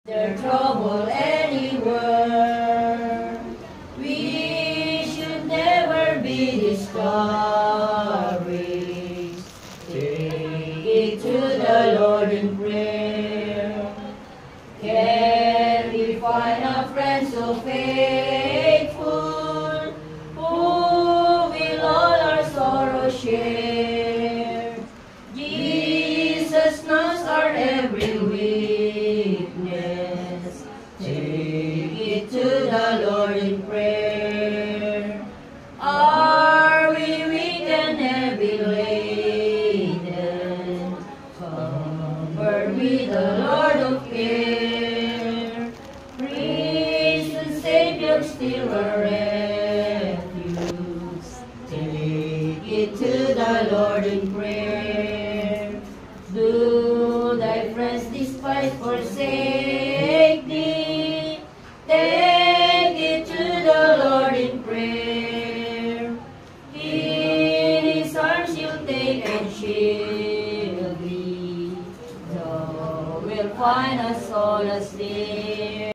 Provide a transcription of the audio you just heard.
Their trouble anywhere. We should never be discouraged. Take it to the Lord in prayer. Can we find a friend so faithful, who will all our sorrows share? Jesus knows our every weakness. Take it to the Lord in prayer. Are we weak and heavy laden? Comfort with the Lord of care. Risen Savior, still a refuge. Take it to the Lord in prayer. Do thy friends despise, forsake thee? Take it to the Lord in prayer. In his arms he'll take and shield thee. Thou wilt find a solace there.